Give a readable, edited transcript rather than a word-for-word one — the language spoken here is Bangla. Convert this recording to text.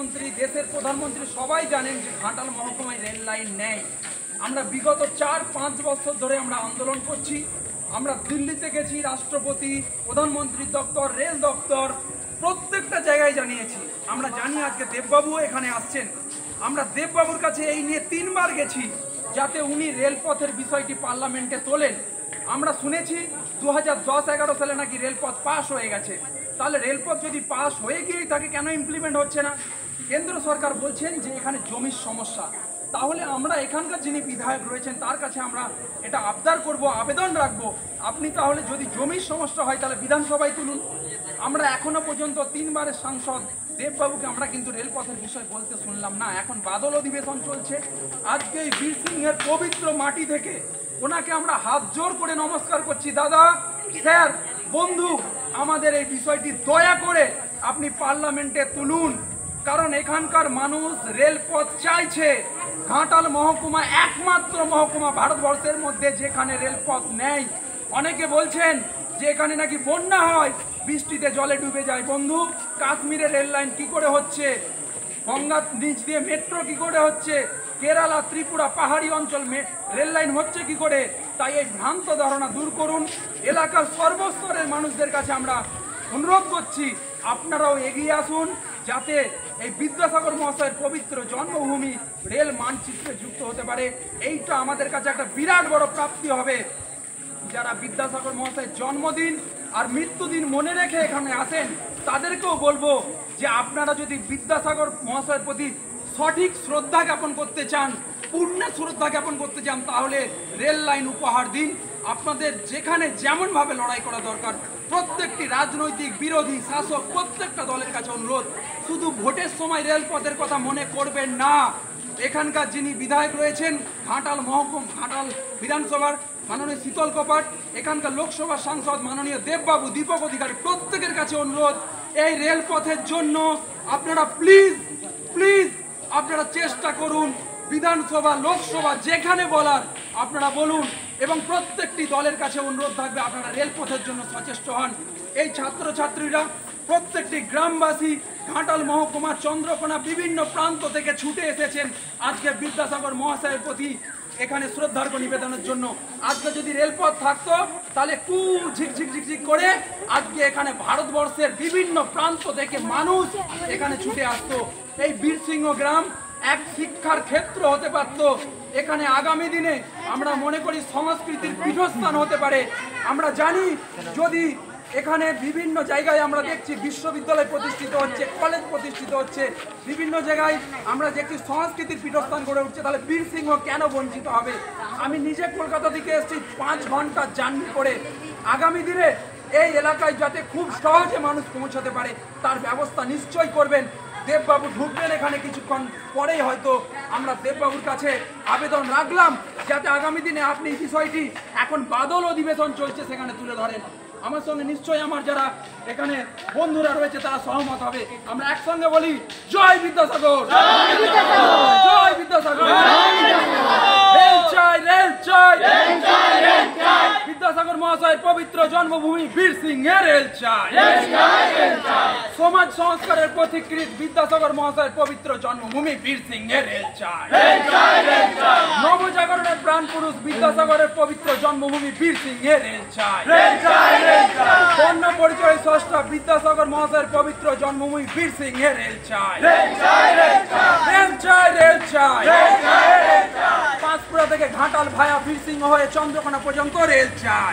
মুখ্যমন্ত্রী, দেশের প্রধানমন্ত্রী সবাই জানেন যে ঘাটাল মহকুমায় রেল লাইন নেই। আমরা বিগত 4-5 বছর ধরে আমরা আন্দোলন করছি। আমরা দিল্লিতে গেছি, রাষ্ট্রপতি, প্রধানমন্ত্রীর দপ্তর, রেল দপ্তর, প্রত্যেকটা জায়গায় জানিয়েছি। আমরা জানি আজকে দেববাবুও এখানে আসছেন। আমরা দেববাবুর কাছে এই নিয়ে 3 বার গেছি যাতে উনি রেলপথের বিষয়টি পার্লামেন্টে তোলেন। আমরা শুনেছি 2010-11 সালে নাকি রেলপথ পাস হয়ে গেছে। তাহলে রেলপথ যদি পাস হয়ে গিয়েই থাকে কেন ইমপ্লিমেন্ট হচ্ছে না? কেন্দ্র সরকার বলছেন যে এখানে জমির সমস্যা। তাহলে আমরা এখানকার যিনি বিধায়ক রয়েছেন তার কাছে আমরা এটা আবদার করব, আবেদন রাখবো, আপনি তাহলে যদি জমির সমস্যা হয় তাহলে বিধানসভায় তুলুন। আমরা এখনো পর্যন্ত 3 বারের সাংসদ দেববাবুকে আমরা কিন্তু রেলপথের বিষয় বলতে শুনলাম না। এখন বাদল অধিবেশন চলছে। আজকে এই বীর সিংহের পবিত্র মাটি থেকে ওনাকে আমরা হাত জোর করে নমস্কার করছি। দাদা, স্যার, বন্ধু, আমাদের এই বিষয়টি দয়া করে আপনি পার্লামেন্টে তুলুন, কারণ এখানকার মানুষ রেলপথ চাইছে। ঘাটাল মহকুমা একমাত্র মহকুমা ভারতবর্ষের মধ্যে যেখানে রেলপথ নেই। অনেকে বলছেন যে এখানে নাকি বন্যা হয়, বৃষ্টিতে জলে ডুবে যায়। বন্ধু, কাশ্মীরে রেল লাইন কি করে হচ্ছে? গঙ্গার নিচ দিয়ে মেট্রো কি করে হচ্ছে? কেরালা, ত্রিপুরা পাহাড়ি অঞ্চল রেল লাইন হচ্ছে কি করে? তাই এই ভ্রান্ত ধারণা দূর করুন। এলাকার সর্বস্তরের মানুষদের কাছে আমরা অনুরোধ করছি আপনারাও এগিয়ে আসুন যাতে এই বিদ্যাসাগর মহাশয়ের পবিত্র জন্মভূমি রেল মানচিত্রে যুক্ত হতে পারে। এইটা আমাদের কাছে একটা বিরাট বড় প্রাপ্তি হবে। যারা বিদ্যাসাগর মহাশয়ের জন্মদিন আর মৃত্যুদিন মনে রেখে এখানে আসেন তাদেরকেও বলবো যে আপনারা যদি বিদ্যাসাগর মহাশয়ের প্রতি সঠিক শ্রদ্ধা জ্ঞাপন করতে চান, পূর্ণ শ্রদ্ধা জ্ঞাপন করতে চান, তাহলে রেল লাইন উপহার দিন। আপনাদের যেখানে যেমনভাবে লড়াই করা দরকার, প্রত্যেকটি রাজনৈতিক বিরোধী শাসক প্রত্যেকটা দলের কাছে অনুরোধ, শুধু ভোটের সময় রেলপথের কথা মনে করবেন না। এখানকার যিনি বিধায়ক রয়েছেন ঘাটাল বিধানসভার মাননীয় শীতল কপাট, এখানকার লোকসভার সাংসদ মাননীয় দেববাবু, দীপক অধিকারী, প্রত্যেকের কাছে অনুরোধ, এই রেলপথের জন্য আপনারা প্লিজ আপনারা চেষ্টা করুন। বিধানসভা, লোকসভা যেখানে বলার আপনারা বলুন, এবং প্রত্যেকটি দলের কাছে অনুরোধ থাকবে আপনারা রেলপথের জন্য সচেষ্ট হন। এই ছাত্রছাত্রীরা, প্রত্যেকটি গ্রামবাসী, ঘাটাল মহকুমা, চন্দ্রকোনা বিভিন্ন প্রান্ত থেকে ছুটে এসেছেন আজকে বিদ্যাসাগর মহাশয়ের প্রতি এখানে শ্রদ্ধার্ঘ নিবেদনের জন্য। আজকে যদি রেলপথ থাকতো তাহলে ঝিকঝিক করে আজকে এখানে ভারতবর্ষের বিভিন্ন প্রান্ত থেকে মানুষ এখানে ছুটে আসতো। এই বীরসিংহ গ্রাম এক শিক্ষার ক্ষেত্র হতে পারত। এখানে আগামী দিনে আমরা মনে করি সংস্কৃতির পীঠস্থান হতে পারে। আমরা জানি যদি এখানে বিভিন্ন জায়গায় আমরা দেখছি বিশ্ববিদ্যালয় প্রতিষ্ঠিত হচ্ছে, কলেজ প্রতিষ্ঠিত হচ্ছে, বিভিন্ন জায়গায় আমরা দেখছি সংস্কৃতির পীঠস্থান গড়ে উঠছে, তাহলে বীরসিংহ কেন বঞ্চিত হবে? আমি নিজে কলকাতা থেকে এসেছি 5 ঘন্টা জার্নি করে। আগামী দিনে এই এলাকায় যাতে খুব সহজে মানুষ পৌঁছাতে পারে তার ব্যবস্থা নিশ্চয়ই করবেন। দেববাবু ঢুকবেন এখানে কিছুক্ষণ পরেই, হয়তো আমরা দেববাবুর কাছে আবেদন রাখলাম যাতে আগামী দিনে আপনি বিষয়টি, এখন বাদল অধিবেশন চলছে, সেখানে তুলে ধরেন। আমার সঙ্গে নিশ্চয়ই আমার যারা এখানে বন্ধুরা রয়েছে তারা সহমত হবে। আমরা একসঙ্গে বলি, জয় বিদ্যাসাগর, জয় বিদ্যাসাগর, রেল চাই, রেল চাই, বিদ্যাসাগর মহাশয়ের পবিত্র জন্মভূমি বীরসিংহে রেল চাই। সমাজ সংস্কারের পথিকৃৎ বিদ্যাসাগর মহাশয়ের পবিত্র জন্মভূমি বীরসিংহে রেল চাই। নবজাগরণের প্রাণ পুরুষ বিদ্যাসাগরের পবিত্র জন্মভূমি বীরসিংহে রেল চাই। বন্য পরিচয় স্রষ্টা বিদ্যাসাগর মহাশয়ের পবিত্র জন্মভূমি বীরসিংহে রেল চাই। রেল চাই, রেল চাই, পাঁশকুড়া থেকে ঘাটাল ভায়া বীরসিংহ হয়ে চন্দ্রকোনা পর্যন্ত রেল চাই।